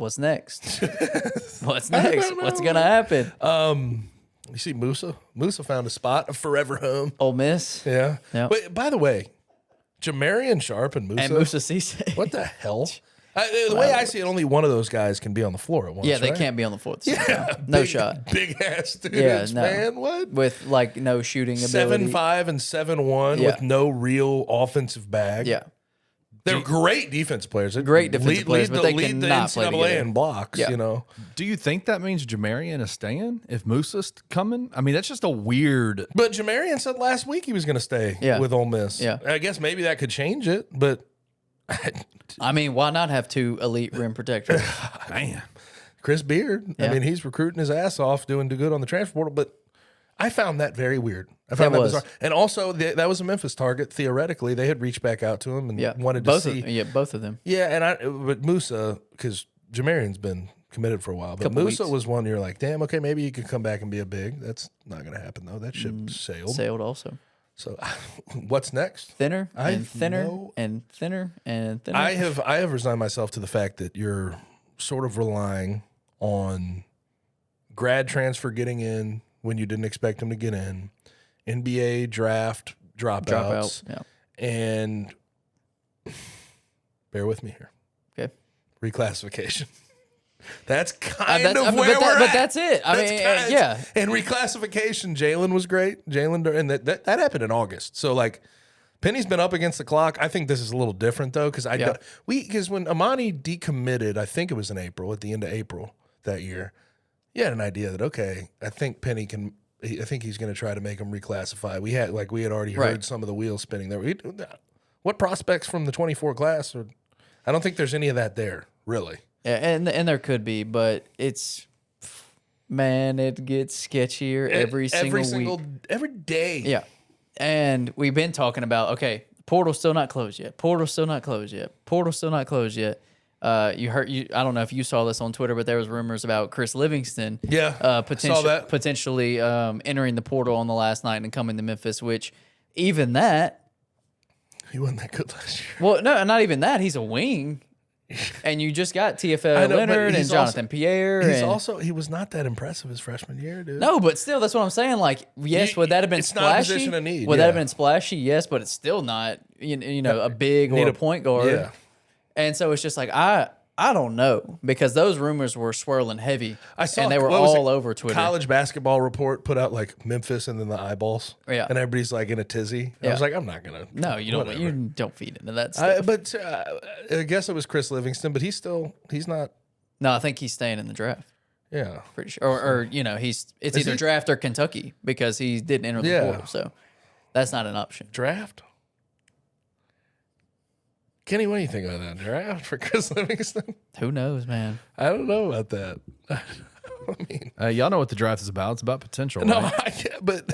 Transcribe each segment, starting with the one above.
what's next? What's next? What's gonna happen? You see Musa? Musa found a spot, a forever home. Ole Miss. Yeah. Yep. Wait, by the way, Jamarian Sharp and Musa. And Musa Cisse. What the hell? The way I see it, only one of those guys can be on the floor at once. Yeah, they right? can't be on the floor. No shot. Big ass dudes, Yeah, no. man. What? With like no shooting ability. 7'5" and 7'1" Yeah. with no real offensive bag. Yeah. They're great defensive players. Great defensive players, but they lead the cannot play NCAA together. in blocks, Yeah. you know. Do you think that means Jamarian is staying if Musa's coming? I mean, that's just a weird. But Jamarian said last week he was going to stay with Ole Miss. Yeah. I guess maybe that could change it, but I mean, why not have 2 elite rim protectors? man, Chris Beard. Yeah. I mean, he's recruiting his ass off, doing good on the transfer portal, but I found that very weird. I found that bizarre. And also, that was a Memphis target. Theoretically, they had reached back out to him and wanted to see. Both of them. Yeah, but Musa, because Jamarian's been committed for a while, but Musa was one you're like, damn, okay, maybe he could come back and be a big. That's not going to happen, though. That ship sailed. Sailed also. So what's next? Thinner and thinner and thinner and thinner. I have resigned myself to the fact that you're sort of relying on grad transfer getting in when you didn't expect them to get in, NBA draft dropouts, and bear with me here. Okay. Reclassification. That's kind of where we're at. But that's it. I mean, yeah. And reclassification, Jalen was great. And that happened in August. So, like, Penny's been up against the clock. I think this is a little different, though, because when Amani decommitted, I think it was in April, at the end of April that year, you had an idea that, okay, I think Penny can – I think he's going to try to make him reclassify. We had already heard some of the wheels spinning there. What prospects from the 24 class? I don't think there's any of that there, really. Yeah, and there could be, but it's it gets sketchier every single week. Every day. Yeah. And we've been talking about, okay, portal's still not closed yet. Portal's still not closed yet. Portal's still not closed yet. I don't know if you saw this on Twitter, but there was rumors about Chris Livingston potentially entering the portal on the last night and coming to Memphis, which even that, he wasn't that good last year. Well, no, not even that. He's a wing. And you just got TFL Leonard and Jonathan Pierre. He was not that impressive his freshman year, dude. No, but still, that's what I'm saying. Like, yes, would that have been splashy? Not a position of need. Would that have been splashy? Yes, but it's still not, a big or a point guard. Yeah. And so it's just like, I don't know, because those rumors were swirling heavy. And they were all over Twitter. College Basketball Report put out like Memphis and then the eyeballs. Yeah. And everybody's like in a tizzy. I was like, I'm not going to. No, you don't feed into that stuff. But I guess it was Chris Livingston, but he's not. No, I think he's staying in the draft. Yeah. Pretty sure. Or it's either draft or Kentucky, because he didn't enter the portal. So that's not an option. Draft? Kenny, what do you think about that draft for Chris Livingston? Who knows, man? I don't know about that. I mean, y'all know what the draft is about. It's about potential. No, right? but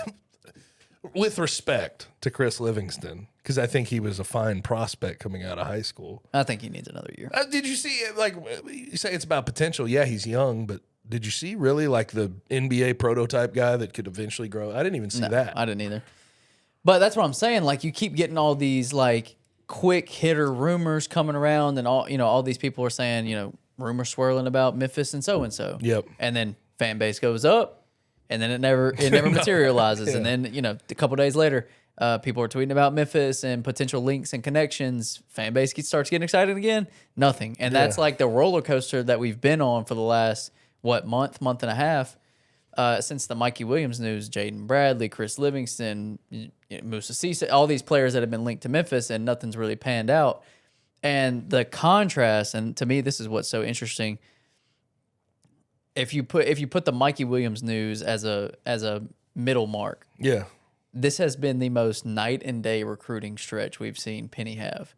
with respect to Chris Livingston, because I think he was a fine prospect coming out of high school. I think he needs another year. Did you see it? Like, you say it's about potential. Yeah, he's young, but did you see really like the NBA prototype guy that could eventually grow? I didn't even see that. I didn't either. But that's what I'm saying. Like, you keep getting all these like quick hitter rumors coming around, and all these people are saying, rumors swirling about Memphis and so and so. Yep. And then fan base goes up, and then it never materializes. Yeah. And then a couple days later, people are tweeting about Memphis and potential links and connections. Fan base starts getting excited again. Nothing. And that's like the roller coaster that we've been on for the last month and a half. Since the Mikey Williams news, Jaden Bradley, Chris Livingston, Musa Cisse, all these players that have been linked to Memphis, and nothing's really panned out. And the contrast, and to me, this is what's so interesting. If you put the Mikey Williams news as a middle mark, this has been the most night and day recruiting stretch we've seen Penny have.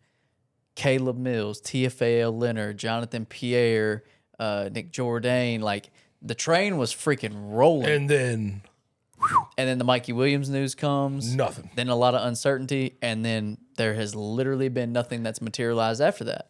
Caleb Mills, TFL Leonard, Jonathan Pierre, Nick Jourdain, like. The train was freaking rolling. And then the Mikey Williams news comes. Nothing. Then a lot of uncertainty. And then there has literally been nothing that's materialized after that.